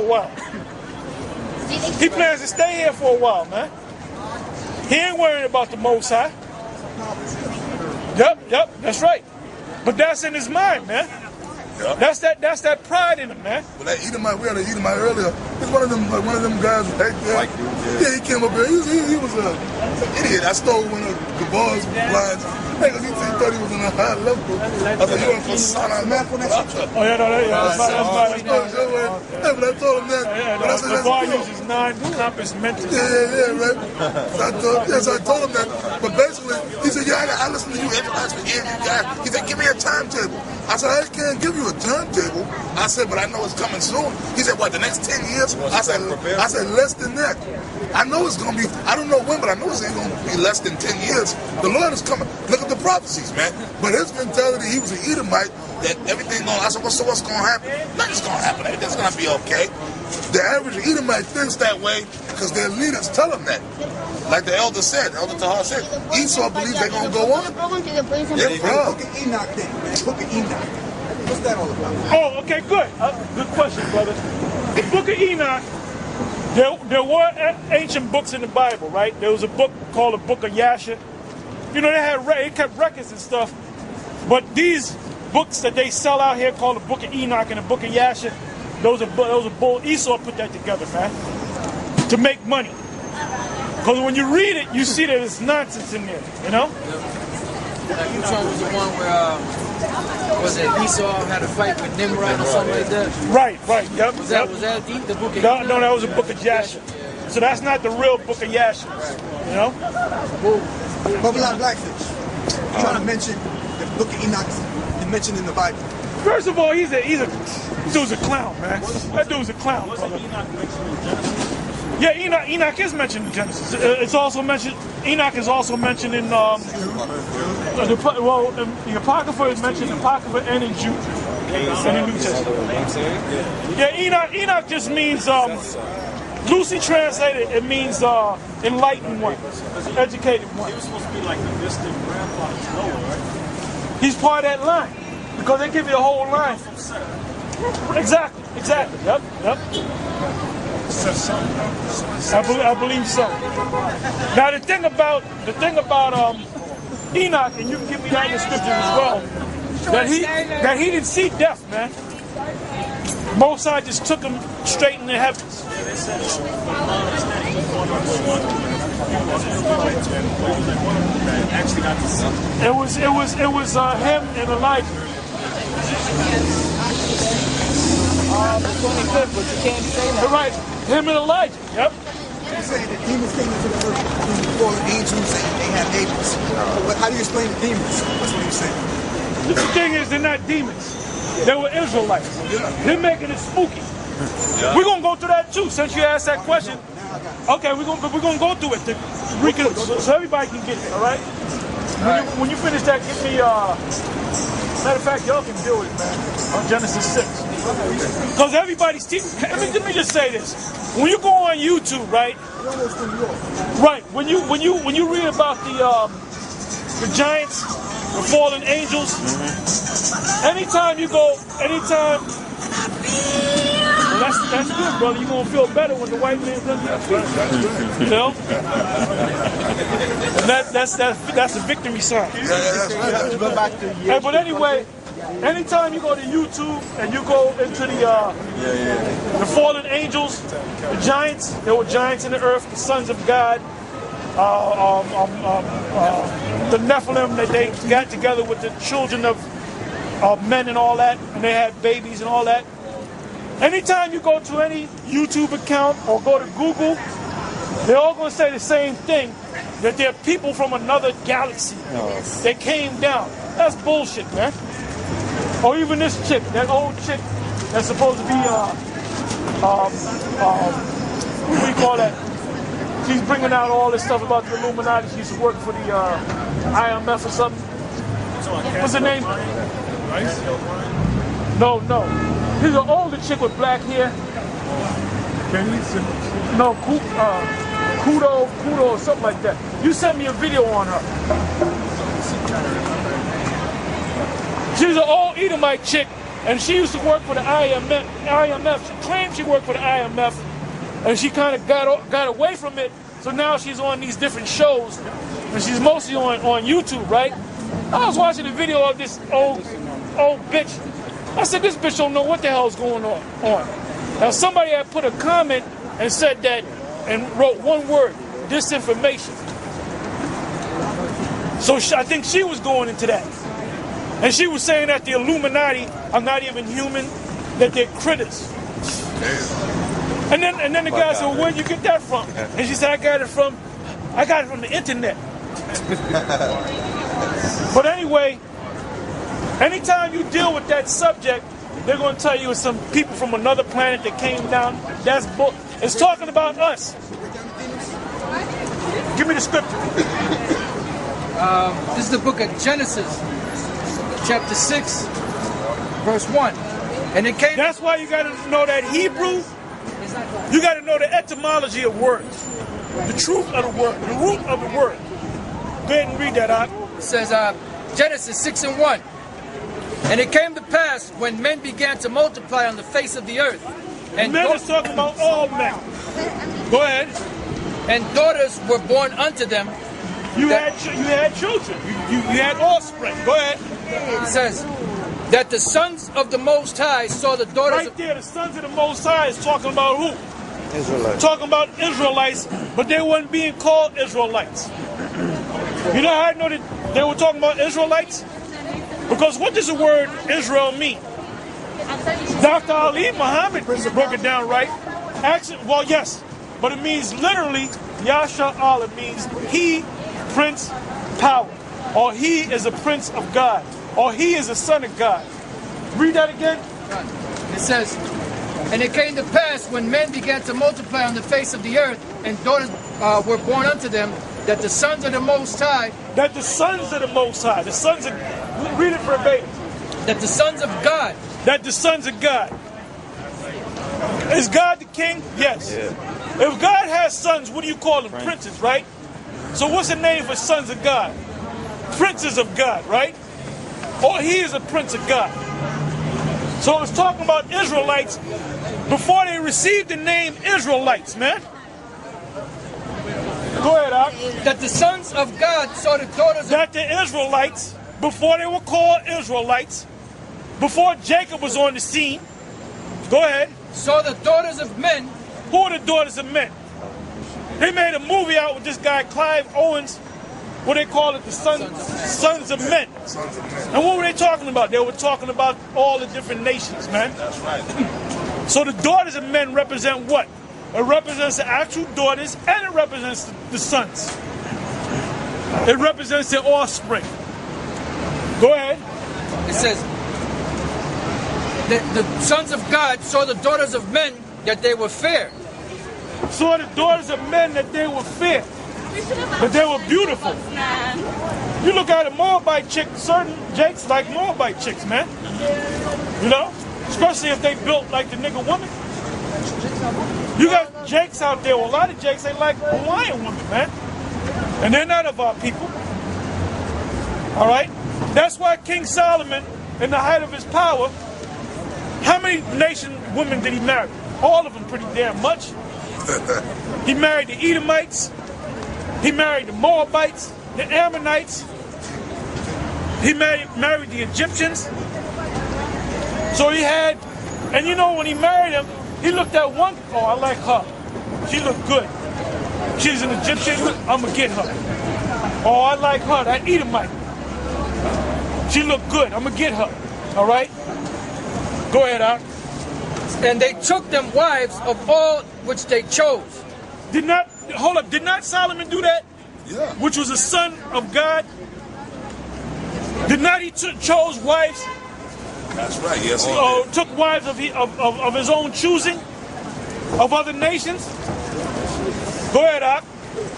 while. He plans to stay here for a while, man. He ain't worrying about the Most High. Yep, that's right. But that's in his mind, man. Yep. That's that pride in him, man. Well, that Edomite, we had an Edomite earlier. He's one of them guys right there. Yeah, he came up here. He was an idiot. I stole one of the bars lines. Hey, he thought he was on a high level. I said, you went for Sana. Oh, yeah, that's Hey, but I told him that. But I said, the bar uses non-compass mentis. Yeah, right. So I told him that. But basically, he said, yeah, I listened to you Israelites for years, you guys. He said, give me a timetable. I said, I can't give you a timetable. I said, but I know it's coming soon. He said, what, the next 10 years? I said, less than that. I know it's going to be, I don't know when, but I know it's ain't going to be less than 10 years. The Lord is coming. Look at the prophecies, man. But his mentality, he was an Edomite, that everything going, I said, well, so what's going to happen? Nothing's going to happen. Everything's going to be okay. The average Edomite thinks that way because their leaders tell them that. Like the elder Tahar said, Esau believes they're going to go on. Yeah, Book of Enoch thing, man. Book of Enoch. What's that all about? Oh, okay, good. Good question, brother. The Book of Enoch, there were ancient books in the Bible, right? There was a book called the Book of Yasha. You know, they kept records and stuff. But these books that they sell out here called the Book of Enoch and the Book of Yasha, those are bull. Esau put that together, man, to make money. Because when you read it, you see that it's nonsense in there, you know? Like which one was the one where was it Esau had a fight with Nimrod or something like that? Right, yep. Was that the Book of No, that was a Book of Yasha. So that's not the real Book of Yasha, you know? But Blackfish, trying to mention the Book of Enoch mentioned in the Bible. First of all, this dude's a clown, man. That dude's a clown, brother. Yeah, Enoch is mentioned in Genesis. It's also mentioned. Enoch is also mentioned in the Apocrypha is mentioned in the Apocrypha and in Jude in the New Testament. Yeah, Enoch just means loosely translated. It means enlightened one, educated one. He was supposed to be like the distant grandfather's Noah, right? He's part of that line because they give you a whole line. Exactly. Yep. I believe so. Now the thing about Enoch, and you can give me that in the scriptures as well, that he didn't see death, man. Most High just took him straight in the heavens. It was him and Elijah. The 25th, but you can't say that. Right, him and Elijah. Yep. You're saying that demons came into the earth, the fallen angels, and they have babies. But how do you explain the demons? That's what you're saying. The thing is, they're not demons. They were Israelites. They're making it spooky. We're gonna go through that too. Since you asked that question, okay, we're gonna go through it so everybody can get it. All right. When you finish that, give me. Matter of fact, y'all can do it, man. On Genesis 6. Because everybody's teaching. Let me just say this. When you go on YouTube, right? Right. When you read about the giants, the fallen angels, anytime well, that's good, brother. You're gonna feel better when the white man does that. You know? And that's a victory sign. Yeah, that's right. Go back to Hey, but anyway, anytime you go to YouTube and you go into the fallen angels, the giants, there were giants in the earth, the sons of God, the Nephilim, that they got together with the children of men and all that, and they had babies and all that. Anytime you go to any YouTube account or go to Google, they're all going to say the same thing, that they're people from another galaxy. They came down. That's bullshit, man. Or even this chick, that old chick that's supposed to be, what do you call that? She's bringing out all this stuff about the Illuminati. She used to work for the IMF or something. What's her name? No. She's an older chick with black hair. No, Kudo or something like that. You sent me a video on her. She's an old Edomite chick and she used to work for the IMF. She claimed she worked for the IMF, and she kind of got away from it. So now she's on these different shows, and she's mostly on YouTube, right? I was watching a video of this old bitch. I said, this bitch don't know what the hell's going on. Now somebody had put a comment and said that, and wrote one word, disinformation. So I think she was going into that. And she was saying that the Illuminati are not even human, that they're critters. And then the guy said, well, where'd you get that from? And she said, I got it from the internet. But anyway, anytime you deal with that subject, they're going to tell you it's some people from another planet that came down. That's book. It's talking about us. Give me the scripture. This is the book of Genesis, chapter 6, verse 1. And it came. That's why you got to know that Hebrew. You got to know the etymology of words, the truth of the word, the root of the word. Go ahead and read that out. It says Genesis 6 and 1. And it came to pass when men began to multiply on the face of the earth. And men is talking about all men. Go ahead. And daughters were born unto them. You had children. You had offspring. Go ahead. It says that the sons of the Most High saw the daughters. Right there, the sons of the Most High is talking about who? Israelites. Talking about Israelites, but they weren't being called Israelites. You know how I know that they were talking about Israelites? Because what does the word Israel mean? Dr. Ali Muhammad broke it down right. Actually, well, yes, but it means literally, Yasha Allah means he, prince, power, or he is a prince of God, or he is a son of God. Read that again. It says, and it came to pass when men began to multiply on the face of the earth, and daughters were born unto them, that the sons of the Most High, that the sons of the Most High, the sons of, read it verbatim. That the sons of God. That the sons of God. Is God the king? Yes. Yeah. If God has sons, what do you call them? Princes, right? So what's the name for sons of God? Princes of God, right? Or he is a prince of God. So it's talking about Israelites before they received the name Israelites, man. Go ahead, Ak. That the sons of God saw the daughters of... That the Israelites, before they were called Israelites, before Jacob was on the scene, go ahead. Saw the daughters of men. Who are the daughters of men? They made a movie out with this guy, Clive Owens, what they call it, the sons of men. And what were they talking about? They were talking about all the different nations, man. That's right. So the daughters of men represent what? It represents the actual daughters, and it represents the sons. It represents their offspring. Go ahead. It says, the sons of God saw the daughters of men, that they were fair. Saw the daughters of men that they were fair, that they were beautiful. You look at a Moabite chick, certain jakes like Moabite chicks, man. You know? Especially if they built like the nigga woman. You got jakes out there, well, a lot of jakes, they like Hawaiian women, man. And they're not of our people. Alright? That's why King Solomon, in the height of his power, how many nation women did he marry? All of them pretty damn much. He married the Edomites. He married the Moabites, the Ammonites. He married the Egyptians. So he had, and you know when he married them, he looked at one, oh, I like her. She looked good. She's an Egyptian, I'm gonna get her. Oh, I like her, that Edomite. She looked good, I'm gonna get her. All right? Go ahead, Al. And they took them wives of all which they chose. Did not Solomon do that? Yeah. Which was a son of God? Did not he chose wives? That's right. Yes, he did. Took wives of his own choosing? Of other nations? Go ahead, Ak.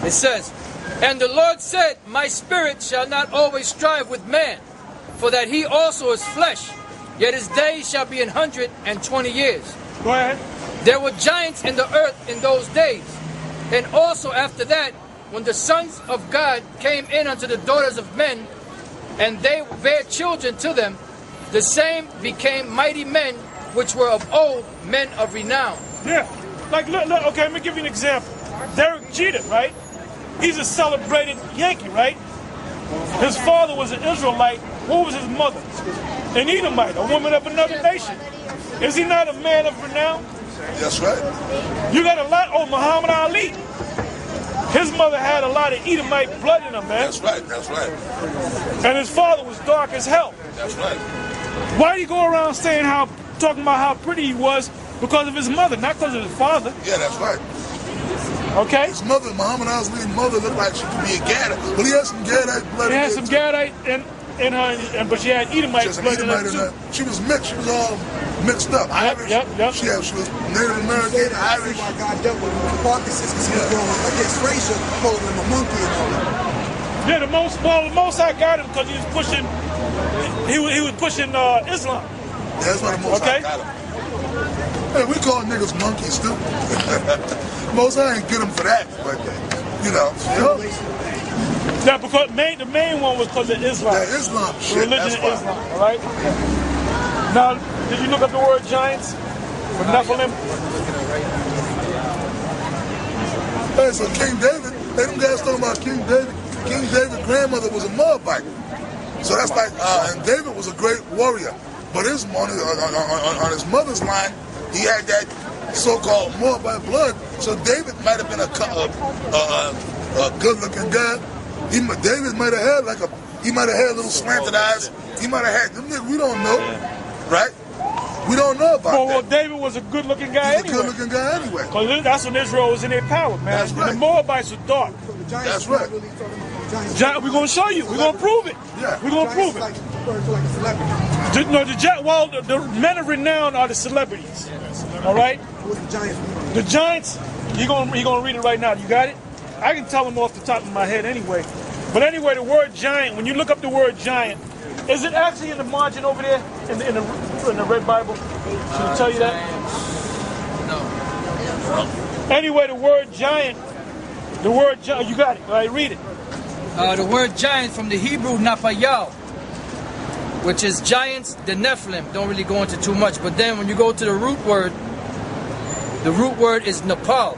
It says, and the Lord said, my spirit shall not always strive with man, for that he also is flesh, yet his days shall be 120 years. Go ahead. There were giants in the earth in those days, and also after that, when the sons of God came in unto the daughters of men, and they bare children to them, The same became mighty men, which were of old, men of renown. Yeah. Like, look, okay, let me give you an example. Derek Jeter, right? He's a celebrated Yankee, right? His father was an Israelite. What was his mother? An Edomite, a woman of another nation. Is he not a man of renown? That's right. You got a lot. Oh, Muhammad Ali. His mother had a lot of Edomite blood in him, man. That's right. That's right. And his father was dark as hell. That's right. Why do you go around saying talking about how pretty he was? Because of his mother, not because of his father. Yeah, that's right. Okay? His mother, Muhammad Ali's mother, looked like she could be a Gadite, but he had some Gadite blood. He had some Gadite in her, but she had Edomite blood in her too. She was mixed. She was all mixed up. Irish. Yep. She was Native American, Irish. Why God dealt with Parkinson's because he was growing against Frazier, calling him a monkey and all that. Yeah, the most I got him because he was pushing. He was pushing Islam. Yeah, that's why the most I got him. Hey, we call niggas monkeys too. Most I ain't get him for that, but you know. Yeah, because the main one was because of Islam. Yeah, Islam The shit. religion of Islam, all right? Now, did you look up the word giants? For Nephilim? Hey, so King David, hey, them guys talking about King David. King David's grandmother was a Moabite. So that's like, and David was a great warrior. But on his mother's line, he had that so-called Moabite blood. So David might have been a good-looking guy. David might have had he might have had little slanted eyes. He might have had them niggas. We don't know, right? We don't know about that. Well, David was a good-looking guy anyway. He's a good-looking guy anyway. Because that's when Israel was in their power, man. That's right. And the Moabites were dark. That's right. We're going to show you. We're going to prove it. Yeah. We're going to prove it. Like a celebrity. The men of renown are the celebrities. All right? What the Giants? The Giants, you're gonna read it right now. You got it? I can tell them off the top of my head anyway. But anyway, the word giant, when you look up the word giant, is it actually in the margin over there in the red Bible? Should it tell you that? No. Anyway, the word giant, you got it. All right, read it. The word giant from the Hebrew napayal, which is giants, the Nephilim. Don't really go into too much, but then when you go to the root word is Nepal.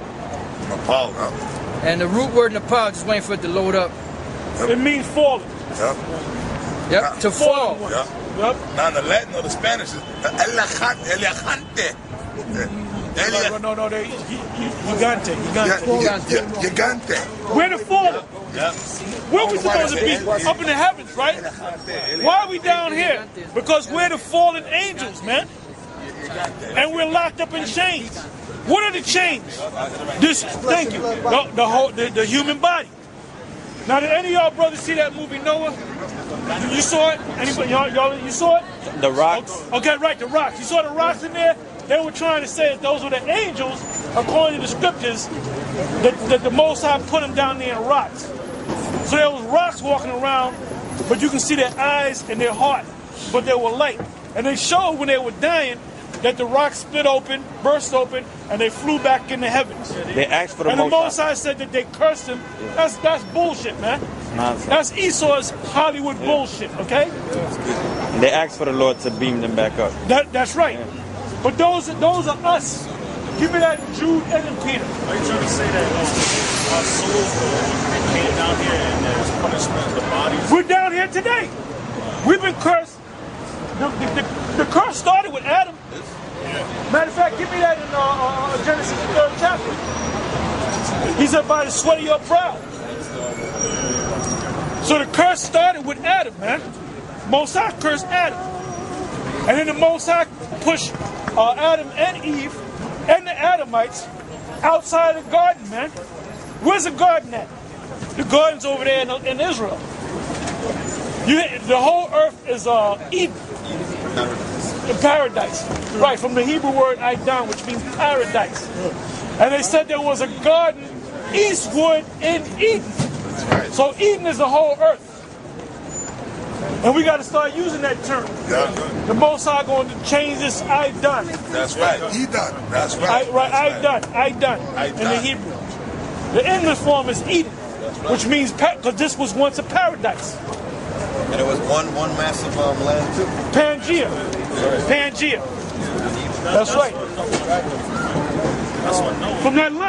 Nepal, huh? And the root word Nepal, just waiting for it to load up. Yep. It means fallen. Yep, to fall. Yep. Yep. Now in the Latin or the Spanish is Eliajante. No, gigante. We're the fallen. Yep. Where we supposed to be? Up in the heavens, right? Why are we down here? Because we're the fallen angels, man. And we're locked up in chains. What are the chains? Thank you. The human body. Now, did any of y'all brothers see that movie Noah? You saw it? Anybody? Y'all, you saw it? The rocks. Okay, right, the rocks. You saw the rocks in there? They were trying to say that those were the angels, according to the scriptures, that the Most High put them down there in rocks. So there was rocks walking around, but you can see their eyes and their heart, but they were light. And they showed when they were dying that the rocks split open, burst open, and they flew back in the heavens. They asked for the And the Most High said that they cursed him. That's bullshit, man. Nonsense. That's Esau's Hollywood bullshit, okay? They asked for the Lord to beam them back up. That's right. But those are us. Give me that Jude and Peter. Are you trying to say that souls came down here and there's punishment of the bodies? We're down here today. We've been cursed. The curse started with Adam. Matter of fact, give me that in Genesis, the 3rd chapter. He said, by the sweat of your brow. So the curse started with Adam, man. Most High cursed Adam. And then the Most High pushed Adam and Eve and the Adamites outside the garden, man. Where's the garden at? The garden's over there in Israel. The whole earth is Eden. Paradise. Right, from the Hebrew word Aidan, which means paradise. And they said there was a garden eastward in Eden. So Eden is the whole earth. And we got to start using that term. Yeah. The Most High going to change this Aidan. That's right. He done. That's right. Aidan in the Hebrew. The English form is Eden, which means because this was once a paradise. And it was one massive land too. Pangea. Pangea. That's right. That's what Noah. From that land.